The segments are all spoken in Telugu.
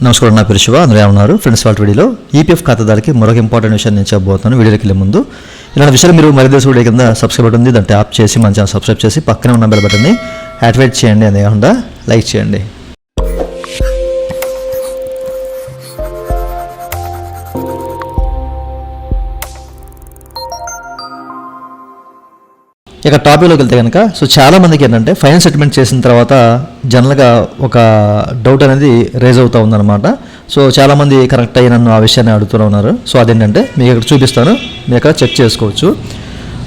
నమస్కారం, నా పేరు శివ. అందరూ ఉన్నారు ఫ్రెండ్స్. వాళ్ళ వీడియోలో ఈపీఎఫ్ ఖాతాదారుకి మరొక ఇంపార్టెంట్ విషయాన్ని నేను చెప్పబోతున్నాను. వీడియోకి వెళ్ళే ముందు ఇలాంటి విషయాలు మీరు మరి దేశ వీడియో కింద సబ్స్క్రైబ్ బటన్ ఉంది, దాన్ని ట్యాప్ చేసి మన ఛానల్ సబ్స్క్రైబ్ చేసి పక్కనే ఉన్న బెల్ బటన్ని యాక్టివేట్ చేయండి. అదే కాకుండా లైక్ చేయండి. ఇక టాపిక్లోకి వెళ్తే కనుక చాలా మందికి ఏంటంటే ఫైనల్ సెటిల్మెంట్ చేసిన తర్వాత జనరల్గా ఒక డౌట్ అనేది రేజ్ అవుతూ ఉందన్నమాట. చాలామంది కరెక్ట్ అయ్యి నన్ను ఆ విషయాన్ని అడుగుతూ ఉన్నారు. అదేంటంటే మీకు ఇక్కడ చూపిస్తాను, మీరు ఇక్కడ చెక్ చేసుకోవచ్చు.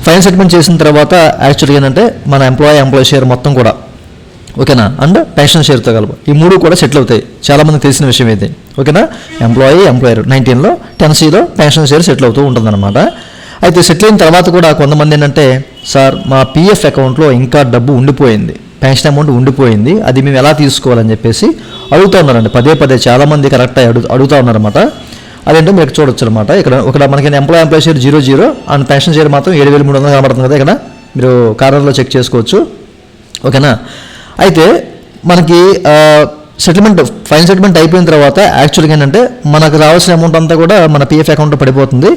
ఫైనల్ సెటిల్మెంట్ చేసిన తర్వాత యాక్చువల్గా ఏంటంటే మన ఎంప్లాయీ షేర్ మొత్తం కూడా ఓకేనా, అండ్ పెన్షన్ షేర్తో కలుపు ఈ మూడు కూడా సెటిల్ అవుతాయి. చాలామందికి తెలిసిన విషయం ఇది ఓకేనా. ఎంప్లాయర్ 19లో 10Cలో పెన్షన్ షేర్ సెటిల్ అవుతూ ఉంటుందన్నమాట. అయితే సెటిల్ అయిన తర్వాత కూడా కొంతమంది ఏంటంటే, సార్ మా పిఎఫ్ అకౌంట్లో ఇంకా డబ్బు ఉండిపోయింది, పెన్షన్ అమౌంట్ ఉండిపోయింది, అది మేము ఎలా తీసుకోవాలని చెప్పేసి అడుగుతూ ఉన్నారండి. పదే చాలామంది కరెక్ట్ అడుగుతూ ఉన్నారన్నమాట. అదేంటో మీరు చూడొచ్చు అనమాట. ఇక్కడ మనకి employee share 0 and pension share మాత్రం 7,300 కనబడుతుంది కదా. ఇక్కడ మీరు కార్నర్లో చెక్ చేసుకోవచ్చు ఓకేనా. అయితే మనకి ఫైనల్ సెటిల్మెంట్ అయిపోయిన తర్వాత యాక్చువల్గా ఏంటంటే మనకు రావాల్సిన అమౌంట్ అంతా కూడా మన పిఎఫ్ అకౌంట్లో పడిపోతుంది.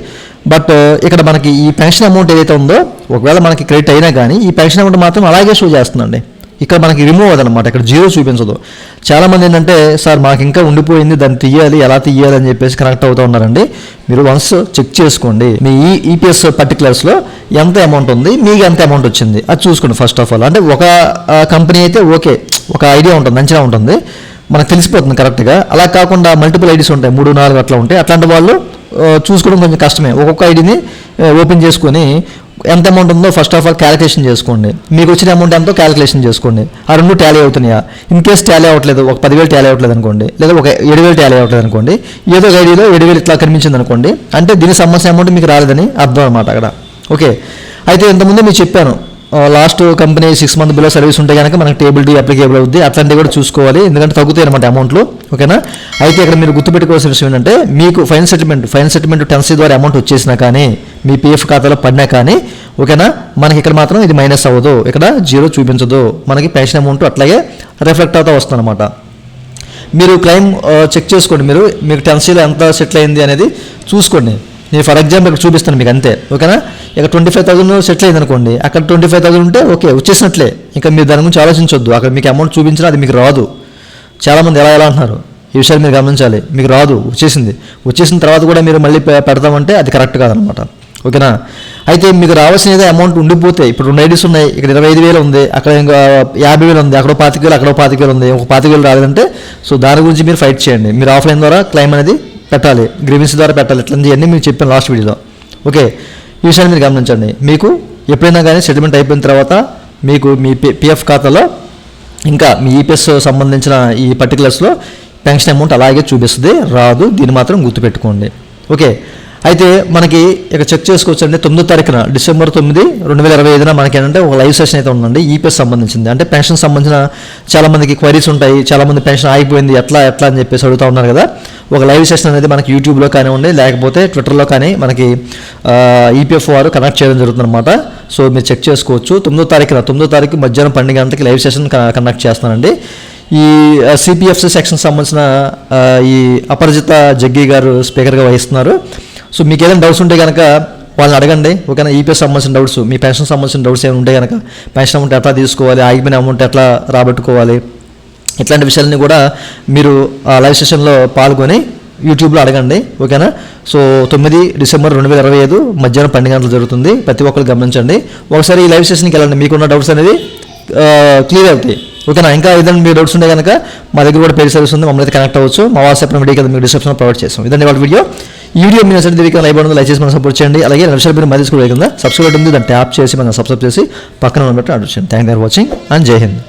బట్ ఇక్కడ మనకి ఈ పెన్షన్ అమౌంట్ ఏదైతే ఉందో ఒకవేళ మనకి క్రెడిట్ అయినా కానీ ఈ పెన్షన్ అమౌంట్ మాత్రం అలాగే షో చేస్తుందండి. ఇక్కడ మనకి రిమూవ్ అవ్వదన్నమాట, ఇక్కడ 0 చూపించదు. చాలామంది ఏంటంటే, సార్ మాకు ఇంకా ఉండిపోయింది, దాన్ని తీయాలి, ఎలా తీయాలి అని చెప్పేసి కనెక్ట్ అవుతూ ఉన్నారండి. మీరు వన్స్ చెక్ చేసుకోండి, మీ ఈపీఎస్ పర్టికులర్స్లో ఎంత అమౌంట్ ఉంది, మీకు ఎంత అమౌంట్ వచ్చింది అది చూసుకోండి ఫస్ట్ ఆఫ్ ఆల్. అంటే ఒక కంపెనీ అయితే ఓకే, ఒక ఐడియా ఉంటుంది, మంచిగా ఉంటుంది, మనకు తెలిసిపోతుంది కరెక్ట్గా. అలా కాకుండా మల్టిపుల్ ఐడీస్ ఉంటాయి, 3, 4 అట్లా ఉంటాయి. అట్లాంటి వాళ్ళు చూసుకోవడం కొంచెం కష్టమే. ఒక్కొక్క ఐడిని ఓపెన్ చేసుకొని ఎంత అమౌంట్ ఉందో ఫస్ట్ ఆఫ్ ఆల్ క్యాలిక్యులేషన్ చేసుకోండి. మీకు వచ్చిన అమౌంట్ ఎంతో క్యాలిక్యులేషన్ చేసుకోండి. ఆ రెండు టాలీ అవుతున్నాయా? ఇన్ కేసు టాలీ అవ్వట్లేదు, ఒక 10,000 టాలీ అవ్వట్లేదు అనుకోండి, లేదా ఒక 7,000 టాలీ అవ్వట్లేదు అనుకోండి, ఏదో ఒక ఐడిలో 7,000 ఇట్లా కనిపించింది అనుకోండి, అంటే దీనికి సంబంధించిన అమౌంట్ మీకు రాలేదని అర్థం అనమాట అక్కడ. ఓకే, అయితే ఇంతకుముందు మీకు చెప్పాను, last company 6 month below service ఉంటే కనుక మనకి టేబుల్ డి అప్లికేబుల్ అవుద్ది. అట్లాంటివి కూడా చూసుకోవాలి, ఎందుకంటే తగ్గుతాయి అనమాట అమౌంట్లు ఓకేనా. అయితే ఇక్కడ మీరు గుర్తుపెట్టుకోవాల్సిన విషయం ఏంటంటే, మీకు ఫైనల్ సెటిల్మెంట్ 10C ద్వారా అమౌంట్ వచ్చేసినా కానీ, మీ పిఎఫ్ ఖాతాలో పడినా కానీ ఓకేనా, మనకి ఇక్కడ మాత్రం ఇది మైనస్ అవ్వదు, ఇక్కడ 0 చూపించదు, మనకి పెన్షన్ అమౌంట్ అట్లాగే రిఫ్లెక్ట్ అవుతూ వస్తుంది అనమాట. మీరు క్లెయిమ్ చెక్ చేసుకోండి, మీకు 10Cలో ఎంత సెటిల్ అయింది అనేది చూసుకోండి. నేను ఫర్ ఎగ్జాంపుల్ ఇక్కడ చూపిస్తాను మీకు అంతే ఓకేనా. ఇక్కడ 25,000 సెటిల్ అయింది అనుకోండి, అక్కడ 25,000 ఉంటే ఓకే వచ్చేసినట్లే, ఇంకా మీరు దాని గురించి ఆలోచించొద్దు. అక్కడ మీకు అమౌంట్ చూపించినా అది మీకు రాదు. చాలామంది ఎలా అంటున్నారు, ఈ విషయాలు మీరు గమనించాలి. మీకు రాదు, వచ్చేసిన తర్వాత కూడా మీరు మళ్ళీ పెడతామంటే అది కరెక్ట్ కాదనమాట ఓకేనా. అయితే మీకు రావాల్సిన ఏదో అమౌంట్ ఉండిపోతే, ఇప్పుడు 2 ఐడీస్ ఉన్నాయి, ఇక్కడ 25,000 ఉంది, అక్కడ ఇంకా 50,000 ఉంది, అక్కడ 25,000 అక్కడ 25,000 ఉంది, ఒక 25,000 రాలేదంటే దాని గురించి మీరు ఫైట్ చేయండి. మీరు ఆఫ్లైన్ ద్వారా క్లెయిమ్ అనేది పెట్టాలి, గ్రీవెన్స్ ద్వారా పెట్టాలి. ఇట్లాంటివన్నీ మీకు చెప్పాను లాస్ట్ వీడియోలో ఓకే. ఈ విషయాన్ని మీరు గమనించండి. మీకు ఎప్పుడైనా కానీ సెటిల్మెంట్ అయిపోయిన తర్వాత మీకు మీ పిఎఫ్ ఖాతాలో ఇంకా మీ ఈపీఎస్ సంబంధించిన ఈ పర్టికులర్స్లో పెన్షన్ అమౌంట్ అలాగే చూపిస్తుంది, రాదు. దీన్ని మాత్రం గుర్తుపెట్టుకోండి ఓకే. అయితే మనకి ఇక చెక్ చేసుకోవచ్చు అండి. 9వ తారీఖున డిసెంబర్ 9, 2025 మనకి ఏంటంటే ఒక లైవ్ సెషన్ అయితే ఉందండి, ఈపీఎస్ సంబంధించింది. అంటే పెన్షన్ సంబంధించిన చాలామందికి క్వైరీస్ ఉంటాయి, చాలామంది పెన్షన్ ఆగిపోయింది ఎట్లా అని చెప్పేసి అడుగుతూ ఉన్నారు కదా. ఒక లైవ్ సెషన్ అనేది మనకి యూట్యూబ్లో కానివ్వండి, లేకపోతే ట్విట్టర్లో కానీ మనకి ఈపీఎఫ్ వారు కనెక్ట్ చేయడం జరుగుతుంది అనమాట. మీరు చెక్ చేసుకోవచ్చు. 9వ తారీఖు మధ్యాహ్నం 12 గంటలకి లైవ్ సెషన్ కండక్ట్ చేస్తున్నానండి. ఈ సిపిఎఫ్సి సెక్షన్ సంబంధించిన ఈ అపరిజిత జగ్గి గారు స్పీకర్గా వహిస్తున్నారు. మీకు ఏదైనా డౌట్స్ ఉంటే కనుక వాళ్ళని అడగండి ఓకేనా. ఈపీఎస్ సంబంధించిన డౌట్స్, మీ పెన్షన్ సంబంధించిన డౌట్స్ ఏమైనా ఉంటే కనుక, పెన్షన్ అమౌంట్ ఎట్లా తీసుకోవాలి, ఆగిపోయిన అమౌంట్ ఎట్లా రాబట్టుకోవాలి, ఇట్లాంటి విషయాలని కూడా మీరు ఆ లైవ్ సెషన్లో పాల్గొని యూట్యూబ్లో అడగండి ఓకేనా. 9 డిసెంబర్ 2025 మధ్యాహ్నం 12 గంటలు జరుగుతుంది. ప్రతి ఒక్కరు గమనించండి. ఒకసారి ఈ లైవ్ సెషన్కి వెళ్ళండి, మీకున్న డౌట్స్ అనేది క్లియర్ అవుతాయి ఓకేనా. ఇంకా ఏదైనా మీ డౌట్స్ ఉంటే కనుక మా దగ్గర కూడా పేడ్ సర్వీస్ ఉంది, మమ్మల్ని అయితే కనెక్ట్ అవ్వచ్చు. మా వాట్సాప్ నెంబర్ కదా మీకు డిస్క్రిప్షన్లో ప్రొవైడ్ చేస్తాం. ఇదండి వాళ్ళ వీడియో. ఈ వీడియో మీరు నచ్చితే లైక్ బటన్ లైక్ చేసి మనం సపోర్ట్ చేయండి. అలాగే విషయాలు మీరు మధ్య కూడా సబ్స్క్రైబ్ ఉంది, దాన్ని ట్యాప్ చేసి మనం సబ్స్క్రైబ్ చేసి పక్కన ఉన్నట్టు అడుగుతుంది. Thank you for watching and జై హింద్.